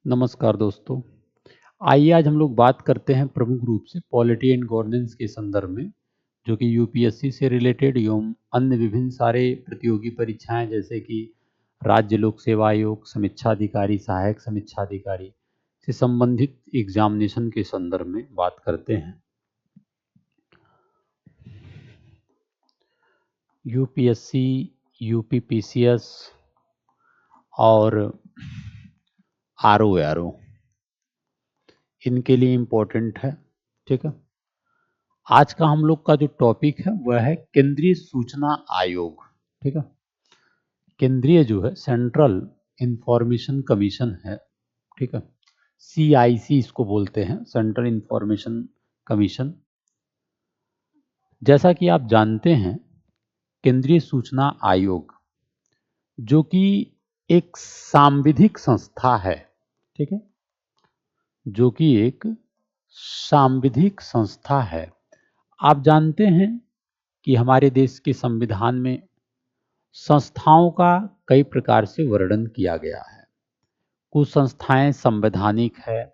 नमस्कार दोस्तों। आइए आज हम लोग बात करते हैं प्रमुख रूप से पॉलिटी एंड गवर्नेंस के संदर्भ में, जो कि यूपीएससी से रिलेटेड एवं अन्य विभिन्न सारे प्रतियोगी परीक्षाएं जैसे कि राज्य लोक सेवा आयोग, समीक्षा अधिकारी, सहायक समीक्षा अधिकारी से संबंधित एग्जामिनेशन के संदर्भ में बात करते हैं। यूपीएससी, यूपीपीसीएस और आरओ इनके लिए इम्पोर्टेंट है। ठीक है, आज का हम लोग का जो टॉपिक है वह है केंद्रीय सूचना आयोग। ठीक है, केंद्रीय जो है सेंट्रल इंफॉर्मेशन कमीशन है। ठीक है, सीआईसी इसको बोलते हैं, सेंट्रल इंफॉर्मेशन कमीशन। जैसा कि आप जानते हैं, केंद्रीय सूचना आयोग जो कि एक सांविधिक संस्था है। ठीक है, जो कि एक सांविधिक संस्था है। आप जानते हैं कि हमारे देश के संविधान में संस्थाओं का कई प्रकार से वर्णन किया गया है। कुछ संस्थाएं संवैधानिक है,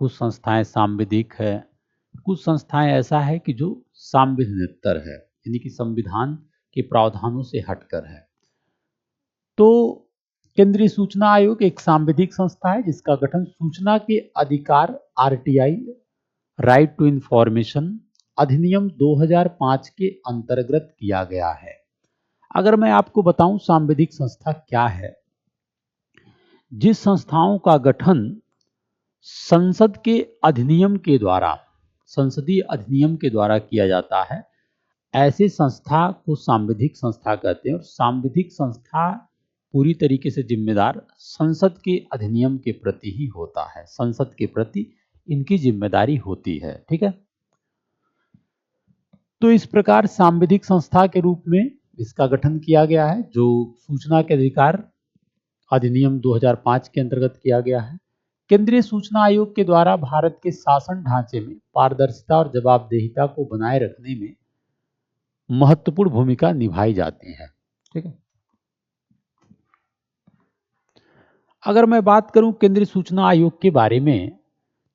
कुछ संस्थाएं सांविधिक है, कुछ संस्थाएं ऐसा है कि जो सांविधिकतर है, यानी कि संविधान के प्रावधानों से हटकर है। तो केंद्रीय सूचना आयोग एक सांविधिक संस्था है जिसका गठन सूचना के अधिकार आरटीआई, राइट टू इंफॉर्मेशन अधिनियम 2005 के अंतर्गत किया गया है। अगर मैं आपको बताऊं सांविधिक संस्था क्या है, जिस संस्थाओं का गठन संसद के अधिनियम के द्वारा, संसदीय अधिनियम के द्वारा किया जाता है, ऐसे संस्था को सांविधिक संस्था कहते हैं। और सांविधिक संस्था पूरी तरीके से जिम्मेदार संसद के अधिनियम के प्रति ही होता है, संसद के प्रति इनकी जिम्मेदारी होती है। ठीक है, तो इस प्रकार सांविधिक संस्था के रूप में इसका गठन किया गया है, जो सूचना के अधिकार अधिनियम 2005 के अंतर्गत किया गया है। केंद्रीय सूचना आयोग के द्वारा भारत के शासन ढांचे में पारदर्शिता और जवाबदेहिता को बनाए रखने में महत्वपूर्ण भूमिका निभाई जाती है। ठीक है, अगर मैं बात करूं केंद्रीय सूचना आयोग के बारे में,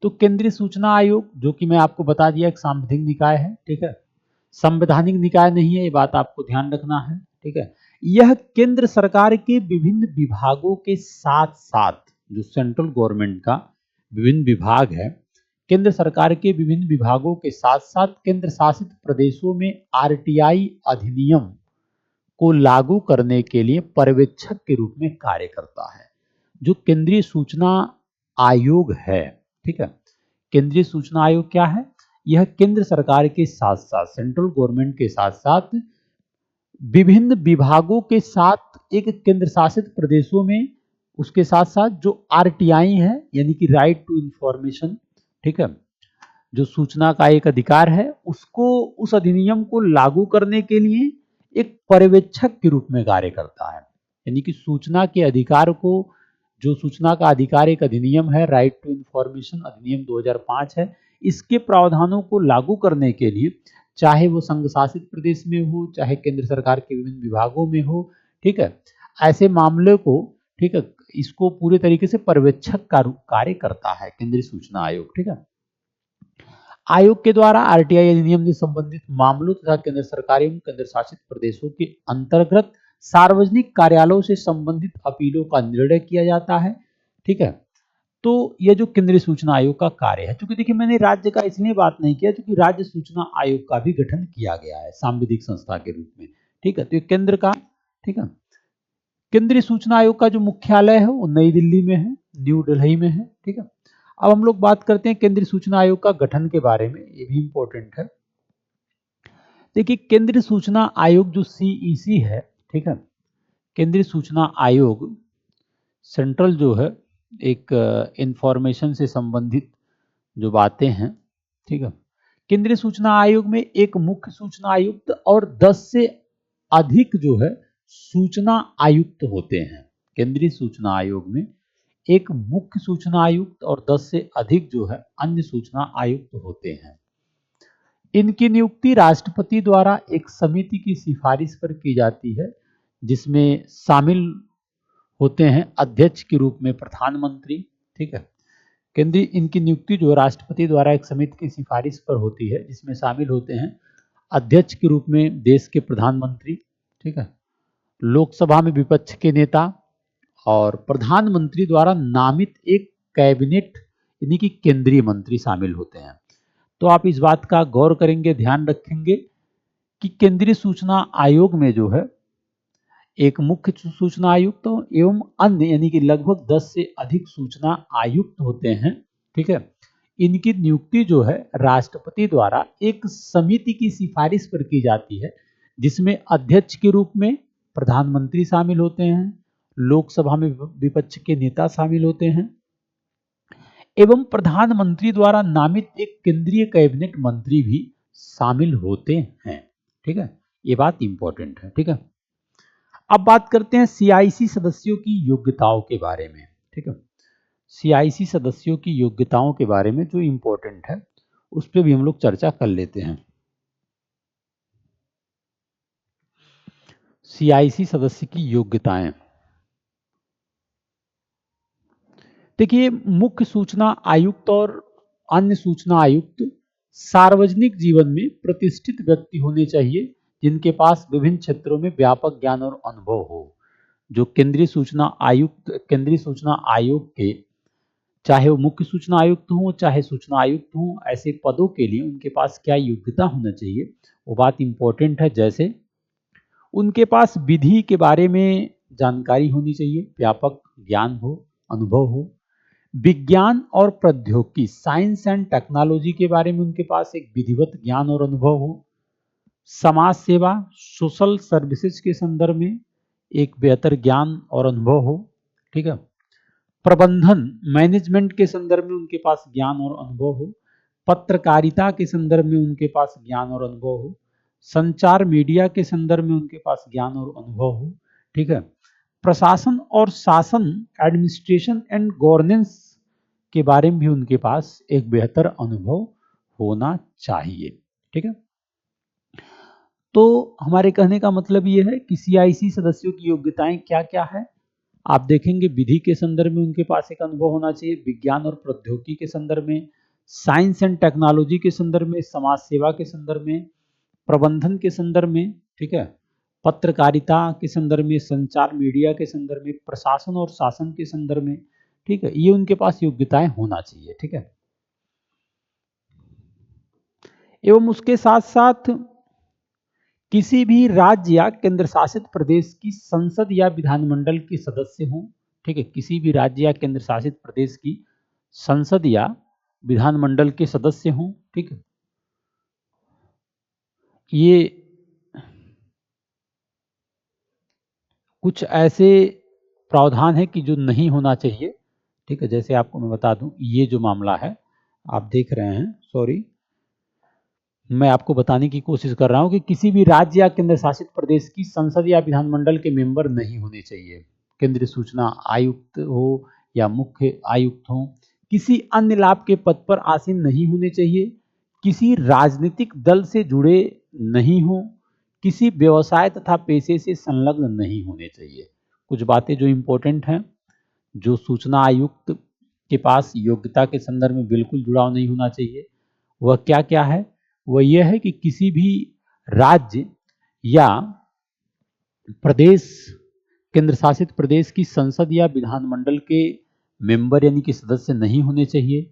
तो केंद्रीय सूचना आयोग जो कि मैं आपको बता दिया एक सांविधिक निकाय है। ठीक है, संवैधानिक निकाय नहीं है, ये बात आपको ध्यान रखना है। ठीक है, यह केंद्र सरकार के विभिन्न विभागों के साथ साथ, जो सेंट्रल गवर्नमेंट का विभिन्न विभाग है, केंद्र सरकार के विभिन्न विभागों के साथ साथ केंद्र शासित प्रदेशों में आरटीआई अधिनियम को लागू करने के लिए पर्यवेक्षक के रूप में कार्य करता है। जो केंद्रीय सूचना आयोग है, ठीक है, केंद्रीय सूचना आयोग क्या है? यह केंद्र सरकार के साथ साथ, सेंट्रल गवर्नमेंट के साथ साथ विभिन्न विभागों के साथ, एक केंद्र शासित प्रदेशों में उसके साथ साथ जो आरटीआई है, यानी कि राइट टू इंफॉर्मेशन, ठीक है, जो सूचना का एक अधिकार है, उसको, उस अधिनियम को लागू करने के लिए एक पर्यवेक्षक के रूप में कार्य करता है। यानी कि सूचना के अधिकार को, जो सूचना का अधिकार एक अधिनियम है, राइट टू इंफॉर्मेशन अधिनियम 2005 है, इसके प्रावधानों को लागू करने के लिए, चाहे वो संघ शासित प्रदेश में हो, चाहे केंद्र सरकार के विभिन्न विभागों में हो, ठीक है, ऐसे मामले को, ठीक है, इसको पूरे तरीके से पर्यवेक्षक का कार्य करता है केंद्रीय सूचना आयोग। ठीक है, आयोग के द्वारा आरटीआई अधिनियम से संबंधित मामलों तथा केंद्र सरकार एवं केंद्र शासित प्रदेशों के अंतर्गत सार्वजनिक कार्यालयों से संबंधित अपीलों का निर्णय किया जाता है। ठीक है, तो यह जो केंद्रीय सूचना आयोग का कार्य है, क्योंकि देखिए मैंने राज्य का इसलिए बात नहीं किया क्योंकि राज्य सूचना आयोग का भी गठन किया गया है सांविधिक संस्था के रूप में। ठीक है, तो ये केंद्र का, ठीक है, केंद्रीय सूचना आयोग का जो मुख्यालय है वो नई दिल्ली में है, न्यू दिल्ली में है। ठीक है, अब हम लोग बात करते हैं केंद्रीय सूचना आयोग का गठन के बारे में, ये भी इंपॉर्टेंट है। देखिए केंद्रीय सूचना आयोग जो सीईसी है, ठीक है, केंद्रीय सूचना आयोग सेंट्रल जो है, एक इंफॉर्मेशन से संबंधित जो बातें हैं, ठीक है, केंद्रीय सूचना आयोग में एक मुख्य सूचना आयुक्त और 10 से अधिक जो है सूचना आयुक्त होते हैं। केंद्रीय सूचना आयोग में एक मुख्य सूचना आयुक्त और 10 से अधिक जो है अन्य सूचना आयुक्त होते हैं। इनकी नियुक्ति राष्ट्रपति द्वारा एक समिति की सिफारिश पर की जाती है, जिसमें शामिल होते हैं अध्यक्ष के रूप में प्रधानमंत्री, ठीक है। केंद्रीय इनकी नियुक्ति जो राष्ट्रपति द्वारा एक समिति की सिफारिश पर होती है, जिसमें शामिल होते हैं अध्यक्ष के रूप में देश के प्रधानमंत्री, ठीक है, लोकसभा में विपक्ष के नेता और प्रधानमंत्री द्वारा नामित एक कैबिनेट यानी कि केंद्रीय मंत्री शामिल होते हैं। तो आप इस बात का गौर करेंगे, ध्यान रखेंगे कि केंद्रीय सूचना आयोग में जो है एक मुख्य सूचना आयुक्त एवं अन्य यानी कि लगभग 10 से अधिक सूचना आयुक्त होते हैं, ठीक है। इनकी नियुक्ति जो है राष्ट्रपति द्वारा एक समिति की सिफारिश पर की जाती है, जिसमें अध्यक्ष के रूप में प्रधानमंत्री शामिल होते हैं, लोकसभा में विपक्ष के नेता शामिल होते हैं एवं प्रधानमंत्री द्वारा नामित एक केंद्रीय कैबिनेट मंत्री भी शामिल होते हैं, ठीक है। ये बात इंपॉर्टेंट है, ठीक है। अब बात करते हैं सीआईसी सदस्यों की योग्यताओं के बारे में, ठीक है। सीआईसी सदस्यों की योग्यताओं के बारे में जो इंपॉर्टेंट है उस पर भी हम लोग चर्चा कर लेते हैं। सीआईसी सदस्य की योग्यताएं, देखिए मुख्य सूचना आयुक्त और अन्य सूचना आयुक्त सार्वजनिक जीवन में प्रतिष्ठित व्यक्ति होने चाहिए, जिनके पास विभिन्न क्षेत्रों में व्यापक ज्ञान और अनुभव हो। जो केंद्रीय सूचना आयोग के, चाहे वो मुख्य सूचना आयुक्त हो चाहे सूचना आयुक्त हो, ऐसे पदों के लिए उनके पास क्या योग्यता होना चाहिए वो बात इंपॉर्टेंट है। जैसे उनके पास विधि के बारे में जानकारी होनी चाहिए, व्यापक ज्ञान हो, अनुभव हो, विज्ञान और प्रौद्योगिकी साइंस एंड टेक्नोलॉजी के बारे में उनके पास एक विधिवत ज्ञान और अनुभव हो, समाज सेवा सोशल सर्विसेज के संदर्भ में एक बेहतर ज्ञान और अनुभव हो, ठीक है। प्रबंधन मैनेजमेंट के संदर्भ में उनके पास ज्ञान और अनुभव हो, पत्रकारिता के संदर्भ में उनके पास ज्ञान और अनुभव हो, संचार मीडिया के संदर्भ में उनके पास ज्ञान और अनुभव हो, ठीक है। प्रशासन और शासन एडमिनिस्ट्रेशन एंड गवर्नेंस के बारे में भी उनके पास एक बेहतर अनुभव होना चाहिए, ठीक है। तो हमारे कहने का मतलब ये है कि सीआईसी सदस्यों की योग्यताएं क्या क्या है। आप देखेंगे विधि के संदर्भ में उनके पास एक अनुभव होना चाहिए, विज्ञान और प्रौद्योगिकी के संदर्भ में, साइंस एंड टेक्नोलॉजी के संदर्भ में, समाज सेवा के संदर्भ में, प्रबंधन के संदर्भ में, ठीक है, पत्रकारिता के संदर्भ में, संचार मीडिया के संदर्भ में, प्रशासन और शासन के संदर्भ में, ठीक है। ये उनके पास योग्यताएं होना चाहिए, ठीक है। एवं उसके साथ साथ किसी भी राज्य या केंद्र शासित प्रदेश की संसद या विधानमंडल के सदस्य हों, ठीक है। किसी भी राज्य या केंद्र शासित प्रदेश की संसद या विधानमंडल के सदस्य हों, ठीक है। ये कुछ ऐसे प्रावधान है कि जो नहीं होना चाहिए, ठीक है। जैसे आपको मैं बता दूं, ये जो मामला है आप देख रहे हैं, सॉरी मैं आपको बताने की कोशिश कर रहा हूं कि किसी भी राज्य या केंद्र शासित प्रदेश की संसद या विधानमंडल के मेंबर नहीं होने चाहिए। केंद्रीय सूचना आयुक्त हो या मुख्य आयुक्त हो, किसी अन्य लाभ के पद पर आसीन नहीं होने चाहिए, किसी राजनीतिक दल से जुड़े नहीं हो, किसी व्यवसाय तथा पेशे से संलग्न नहीं होने चाहिए। कुछ बातें जो इंपॉर्टेंट हैं, जो सूचना आयुक्त के पास योग्यता के संदर्भ में बिल्कुल जुड़ाव नहीं होना चाहिए, वह क्या क्या है। वह यह है कि किसी भी राज्य या प्रदेश, केंद्र शासित प्रदेश की संसद या विधानमंडल के मेंबर यानी कि सदस्य नहीं होने चाहिए।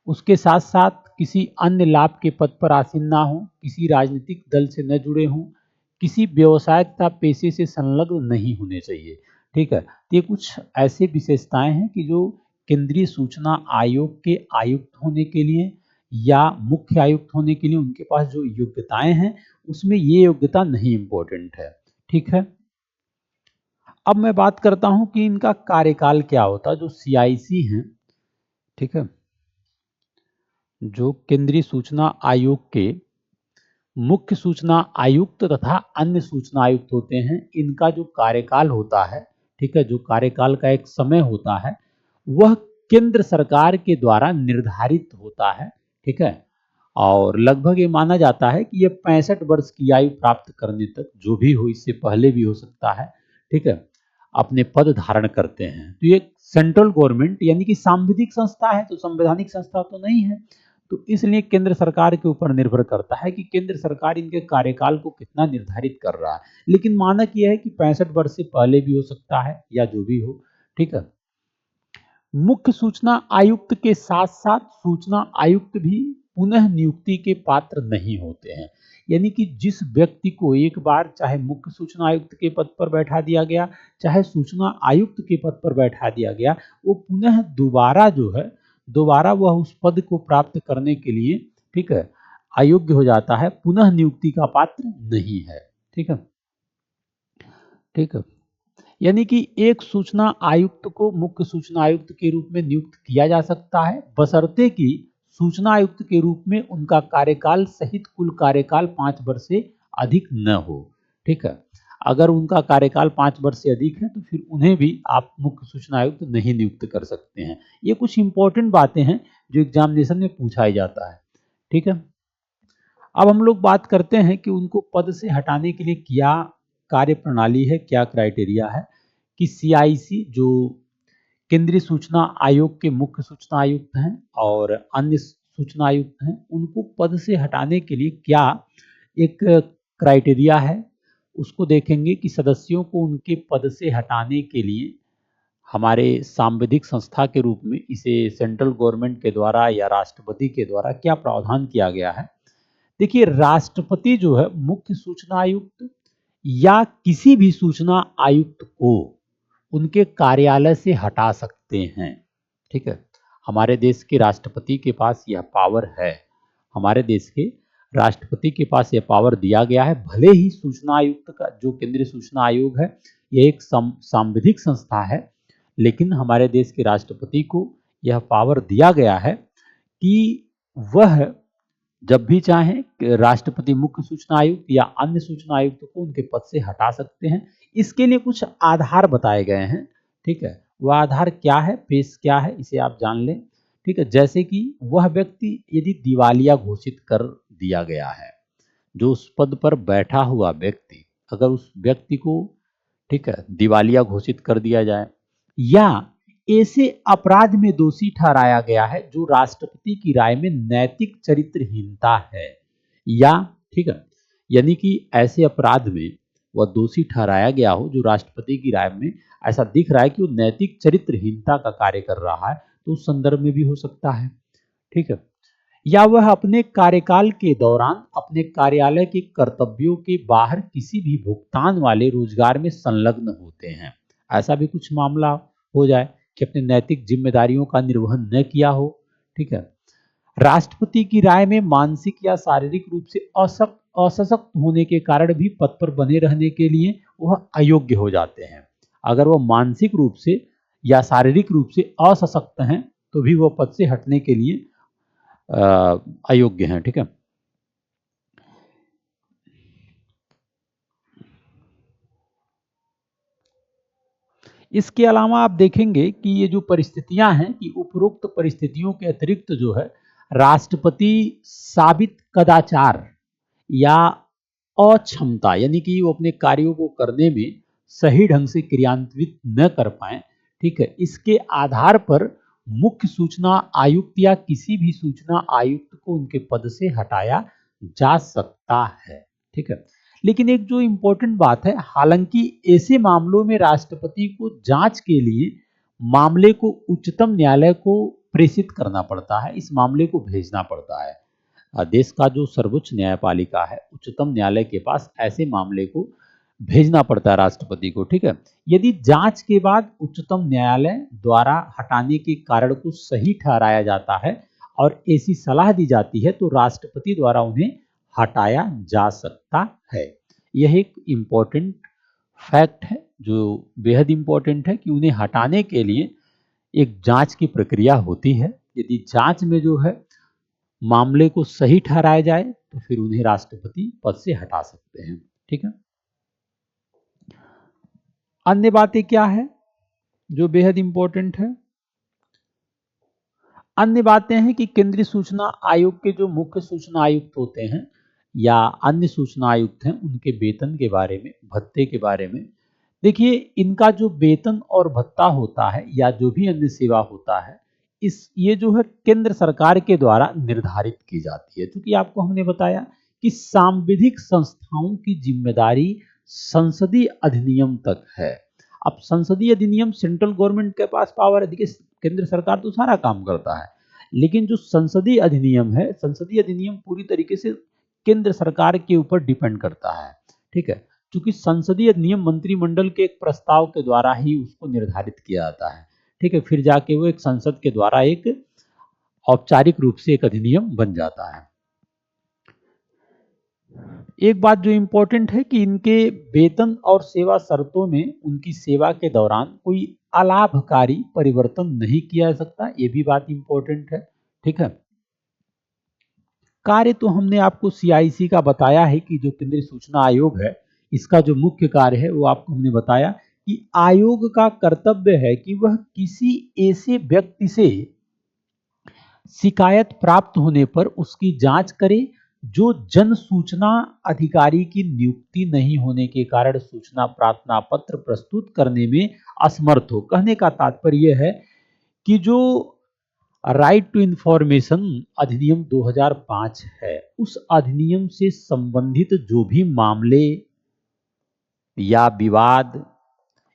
उसके साथ साथ किसी अन्य लाभ के पद पर आसीन ना हो, किसी राजनीतिक दल से न जुड़े हों, किसी व्यवसाय तथा पेशे से संलग्न नहीं होने चाहिए, ठीक है। ये कुछ ऐसे विशेषताएं हैं कि जो केंद्रीय सूचना आयोग के आयुक्त होने के लिए या मुख्य आयुक्त होने के लिए उनके पास जो योग्यताएं हैं उसमें ये योग्यता नहीं इंपॉर्टेंट है, ठीक है। अब मैं बात करता हूं कि इनका कार्यकाल क्या होता है। जो सीआईसी हैं, ठीक है, जो केंद्रीय सूचना आयोग के मुख्य सूचना आयुक्त तथा अन्य सूचना आयुक्त होते हैं, इनका जो कार्यकाल होता है, ठीक है, जो कार्यकाल का एक समय होता है वह केंद्र सरकार के द्वारा निर्धारित होता है, ठीक है। और लगभग ये माना जाता है कि ये 65 वर्ष की आयु प्राप्त करने तक, जो भी हो, इससे पहले भी हो सकता है, ठीक है। अपने पद धारण करते हैं। तो ये सेंट्रल गवर्नमेंट यानी कि सांविधिक संस्था है, तो संवैधानिक संस्था तो नहीं है। तो इसलिए केंद्र सरकार के ऊपर निर्भर करता है कि केंद्र सरकार इनके कार्यकाल को कितना निर्धारित कर रहा है। लेकिन मानक यह है कि 65 वर्ष से पहले भी हो सकता है या जो भी हो, ठीक है। मुख्य सूचना आयुक्त के साथ साथ सूचना आयुक्त भी पुनः नियुक्ति के पात्र नहीं होते हैं। यानी कि जिस व्यक्ति को एक बार चाहे मुख्य सूचना आयुक्त के पद पर बैठा दिया गया, चाहे सूचना आयुक्त के पद पर बैठा दिया गया, वो पुनः दोबारा वह उस पद को प्राप्त करने के लिए, ठीक है, अयोग्य हो जाता है, पुनः नियुक्ति का पात्र नहीं है। ठीक है, ठीक है। यानी कि एक सूचना आयुक्त को मुख्य सूचना आयुक्त के रूप में नियुक्त किया जा सकता है, बशर्ते कि सूचना आयुक्त के रूप में उनका कार्यकाल सहित कुल कार्यकाल 5 वर्ष से अधिक न हो। ठीक है, अगर उनका कार्यकाल 5 वर्ष से अधिक है तो फिर उन्हें भी आप मुख्य सूचना आयुक्त नहीं नियुक्त कर सकते हैं। ये कुछ इंपॉर्टेंट बातें हैं जो एग्जामिनेशन में पूछा ही जाता है। ठीक है, अब हम लोग बात करते हैं कि उनको पद से हटाने के लिए क्या कार्य प्रणाली है, क्या क्राइटेरिया है कि सीआईसी जो केंद्रीय सूचना आयोग के मुख्य सूचना आयुक्त हैं और अन्य सूचना आयुक्त हैं, उनको पद से हटाने के लिए क्या एक क्राइटेरिया है, उसको देखेंगे कि सदस्यों को उनके पद से हटाने के लिए हमारे सांविधिक संस्था के रूप में इसे सेंट्रल गवर्नमेंट के द्वारा या राष्ट्रपति के द्वारा क्या प्रावधान किया गया है। देखिए, राष्ट्रपति जो है मुख्य सूचना आयुक्त या किसी भी सूचना आयुक्त को उनके कार्यालय से हटा सकते हैं। ठीक है, हमारे देश के राष्ट्रपति के पास यह पावर है, हमारे देश के राष्ट्रपति के पास यह पावर दिया गया है। भले ही सूचना आयुक्त का जो केंद्रीय सूचना आयोग है यह एक सांविधिक संस्था है, लेकिन हमारे देश के राष्ट्रपति को यह पावर दिया गया है कि वह जब भी चाहें राष्ट्रपति मुख्य सूचना आयुक्त या अन्य सूचना आयुक्त को उनके पद से हटा सकते हैं। इसके लिए कुछ आधार बताए गए हैं। ठीक है, वह आधार क्या है, पेश क्या है, इसे आप जान लें। ठीक है, जैसे कि वह व्यक्ति यदि दिवालिया घोषित कर दिया गया है, जो उस पद पर बैठा हुआ व्यक्ति, अगर उस व्यक्ति को, ठीक है, दिवालिया घोषित कर दिया जाए या ऐसे अपराध में दोषी ठहराया गया है जो राष्ट्रपति की राय में नैतिक चरित्रहीनता है, या ठीक है, यानी कि ऐसे अपराध में वह दोषी ठहराया गया हो जो राष्ट्रपति की राय में ऐसा दिख रहा है कि वो नैतिक चरित्रहीनता का कार्य कर रहा है, तो उस संदर्भ में भी हो सकता है। ठीक है, या वह अपने कार्यकाल के दौरान अपने कार्यालय के कर्तव्यों के बाहर किसी भी भुगतान वाले रोजगार में संलग्न होते हैं, ऐसा भी कुछ मामला हो जाए कि अपने नैतिक जिम्मेदारियों का निर्वहन न किया हो। ठीक है, राष्ट्रपति की राय में मानसिक या शारीरिक रूप से असशक्त होने के कारण भी पद पर बने रहने के लिए वह अयोग्य हो जाते हैं। अगर वह मानसिक रूप से या शारीरिक रूप से असशक्त हैं तो भी वह पद से हटने के लिए अयोग्य हैं। ठीक है, इसके अलावा आप देखेंगे कि ये जो परिस्थितियां हैं कि उपरोक्त परिस्थितियों के अतिरिक्त जो है राष्ट्रपति साबित कदाचार या अक्षमता, यानी कि वो अपने कार्यों को करने में सही ढंग से क्रियान्वित न कर पाए, ठीक है, इसके आधार पर मुख्य सूचना आयुक्त या किसी भी सूचना आयुक्त को उनके पद से हटाया जा सकता है। ठीक है, लेकिन एक जो इम्पोर्टेंट बात है, हालांकि ऐसे मामलों में राष्ट्रपति को जांच के लिए मामले को उच्चतम न्यायालय को प्रेषित करना पड़ता है, इस मामले को भेजना पड़ता है। देश का जो सर्वोच्च न्यायपालिका है, उच्चतम न्यायालय के पास ऐसे मामले को भेजना पड़ता है राष्ट्रपति को। ठीक है, यदि जांच के बाद उच्चतम न्यायालय द्वारा हटाने के कारण को सही ठहराया जाता है और ऐसी सलाह दी जाती है तो राष्ट्रपति द्वारा उन्हें हटाया जा सकता है। यह एक इम्पोर्टेंट फैक्ट है जो बेहद इम्पोर्टेंट है कि उन्हें हटाने के लिए एक जांच की प्रक्रिया होती है। यदि जांच में जो है मामले को सही ठहराया जाए तो फिर उन्हें राष्ट्रपति पद से हटा सकते हैं। ठीक है, अन्य बातें क्या है जो बेहद इंपॉर्टेंट है? अन्य बातें हैं कि केंद्रीय सूचना आयोग के जो मुख्य सूचना आयुक्त होते हैं या अन्य सूचना आयुक्त हैं, उनके वेतन के बारे में, भत्ते के बारे में, देखिए, इनका जो वेतन और भत्ता होता है या जो भी अन्य सेवा होता है, ये जो है केंद्र सरकार के द्वारा निर्धारित की जाती है। क्योंकि आपको हमने बताया कि सांविधिक संस्थाओं की जिम्मेदारी संसदीय अधिनियम तक है। अब संसदीय अधिनियम, सेंट्रल गवर्नमेंट के पास पावर है। देखिए, केंद्र सरकार तो सारा काम करता है, लेकिन जो संसदीय अधिनियम है, संसदीय अधिनियम पूरी तरीके से केंद्र सरकार के ऊपर डिपेंड करता है। ठीक है, क्योंकि संसदीय नियम मंत्रिमंडल के एक प्रस्ताव के द्वारा ही उसको निर्धारित किया जाता है। ठीक है, फिर जाके वो एक संसद के द्वारा एक औपचारिक रूप से एक अधिनियम बन जाता है। एक बात जो इम्पोर्टेंट है कि इनके वेतन और सेवा शर्तों में उनकी सेवा के दौरान कोई अलाभकारी परिवर्तन नहीं किया जा सकता, ये भी बात इम्पोर्टेंट है। ठीक है, कार्य तो हमने आपको सीआईसी का बताया है कि जो केंद्रीय सूचना आयोग है, इसका जो मुख्य कार्य है वो आपको हमने बताया कि आयोग का कर्तव्य है कि वह किसी ऐसे व्यक्ति से शिकायत प्राप्त होने पर उसकी जांच करे जो जन सूचना अधिकारी की नियुक्ति नहीं होने के कारण सूचना प्रार्थना पत्र प्रस्तुत करने में असमर्थ हो। कहने का तात्पर्य है कि जो राइट टू इंफॉर्मेशन अधिनियम 2005 है, उस अधिनियम से संबंधित जो भी मामले या विवाद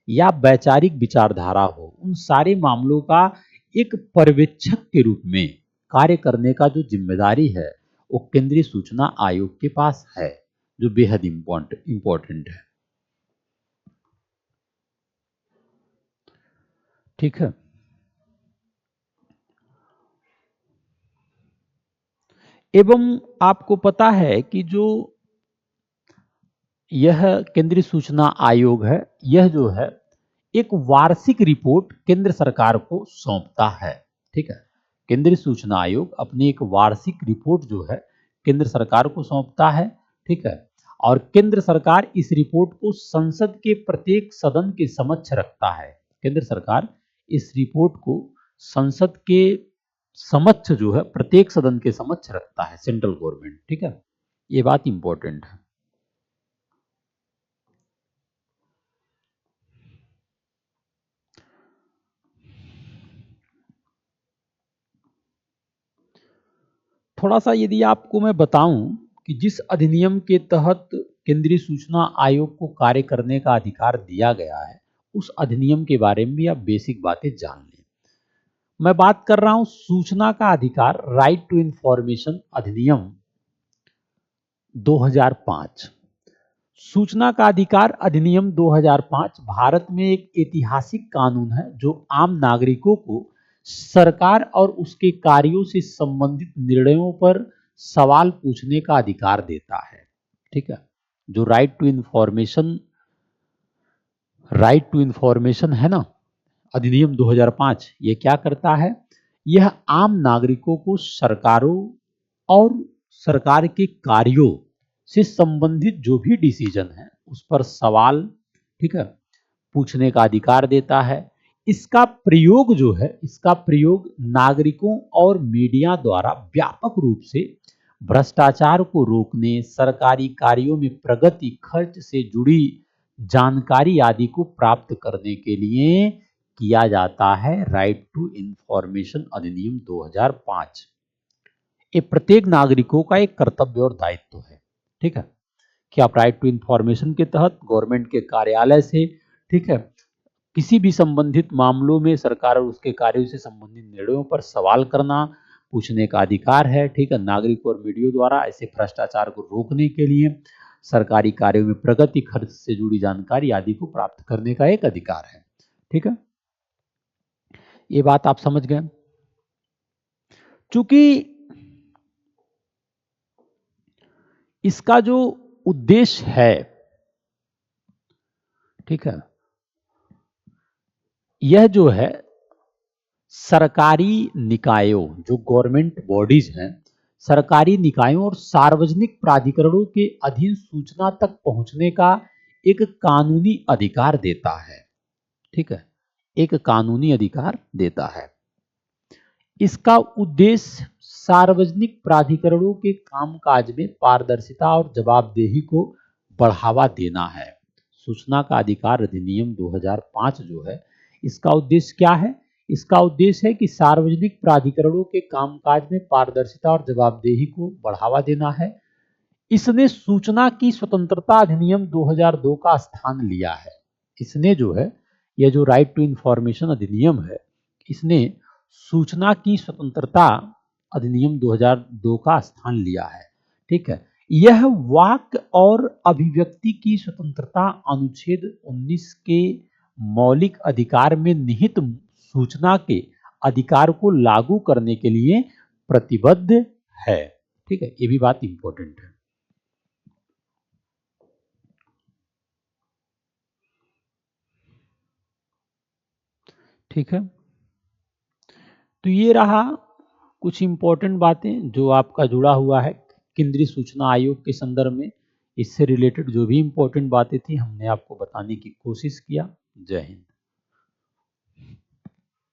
या वैचारिक विचारधारा हो, उन सारे मामलों का एक पर्यवेक्षक के रूप में कार्य करने का जो जिम्मेदारी है वो केंद्रीय सूचना आयोग के पास है, जो बेहद इंपॉर्टेंट है। ठीक है, एवं आपको पता है कि जो यह केंद्रीय सूचना आयोग है, यह जो है एक वार्षिक रिपोर्ट केंद्र सरकार को सौंपता है। ठीक है, केंद्रीय सूचना आयोग अपनी एक वार्षिक रिपोर्ट जो है केंद्र सरकार को सौंपता है। ठीक है, और केंद्र सरकार इस रिपोर्ट को संसद के प्रत्येक सदन के समक्ष रखता है। केंद्र सरकार इस रिपोर्ट को संसद के समक्ष जो है प्रत्येक सदन के समक्ष रखता है, सेंट्रल गवर्नमेंट। ठीक है, ये बात इंपॉर्टेंट है। थोड़ा सा यदि आपको मैं बताऊं कि जिस अधिनियम के तहत केंद्रीय सूचना आयोग को कार्य करने का अधिकार दिया गया है, उस अधिनियम के बारे में भी आप बेसिक बातें जान लें। मैं बात कर रहा हूं सूचना का अधिकार, राइट टू इंफॉर्मेशन अधिनियम 2005। सूचना का अधिकार अधिनियम 2005 भारत में एक ऐतिहासिक कानून है जो आम नागरिकों को सरकार और उसके कार्यों से संबंधित निर्णयों पर सवाल पूछने का अधिकार देता है। ठीक है, जो राइट टू इंफॉर्मेशन है ना, अधिनियम 2005, ये क्या करता है? यह आम नागरिकों को सरकारों और सरकार के कार्यों से संबंधित जो भी डिसीजन है उस पर सवाल, ठीक है, पूछने का अधिकार देता है। इसका प्रयोग जो है, इसका प्रयोग नागरिकों और मीडिया द्वारा व्यापक रूप से भ्रष्टाचार को रोकने, सरकारी कार्यों में प्रगति, खर्च से जुड़ी जानकारी आदि को प्राप्त करने के लिए किया जाता है। राइट टू इंफॉर्मेशन अधिनियम 2005 ये प्रत्येक नागरिकों का एक कर्तव्य और दायित्व है। ठीक है, कि आप राइट टू इंफॉर्मेशन के तहत गवर्नमेंट के कार्यालय से, ठीक है, किसी भी संबंधित मामलों में सरकार और उसके कार्यों से संबंधित निर्णयों पर सवाल करना, पूछने का अधिकार है। ठीक है, नागरिक और मीडिया द्वारा ऐसे भ्रष्टाचार को रोकने के लिए सरकारी कार्यों में प्रगति, खर्च से जुड़ी जानकारी आदि को प्राप्त करने का एक अधिकार है। ठीक है, ये बात आप समझ गए। चूंकि इसका जो उद्देश्य है, ठीक है, यह जो है सरकारी निकायों, जो गवर्नमेंट बॉडीज हैं, सरकारी निकायों और सार्वजनिक प्राधिकरणों के अधीन सूचना तक पहुंचने का एक कानूनी अधिकार देता है। ठीक है, एक कानूनी अधिकार देता है। इसका उद्देश्य सार्वजनिक प्राधिकरणों के कामकाज में पारदर्शिता और जवाबदेही को बढ़ावा देना है। सूचना का अधिकार अधिनियम 2005 जो है, इसका उद्देश्य क्या है? इसका उद्देश्य है कि सार्वजनिक प्राधिकरणों के कामकाज में पारदर्शिता और जवाबदेही को बढ़ावा देना है। इसने सूचना की स्वतंत्रता अधिनियम 2002 का स्थान लिया है। इसने जो है, यह जो राइट टू इंफॉर्मेशन अधिनियम है, इसने सूचना की स्वतंत्रता अधिनियम 2002 का स्थान लिया है। ठीक है, यह वाक और अभिव्यक्ति की स्वतंत्रता अनुच्छेद 19 के मौलिक अधिकार में निहित सूचना के अधिकार को लागू करने के लिए प्रतिबद्ध है। ठीक है, ये भी बात इंपॉर्टेंट है। ठीक है, तो ये रहा कुछ इंपॉर्टेंट बातें जो आपका जुड़ा हुआ है केंद्रीय सूचना आयोग के संदर्भ में। इससे रिलेटेड जो भी इंपॉर्टेंट बातें थी हमने आपको बताने की कोशिश किया। जय हिंद।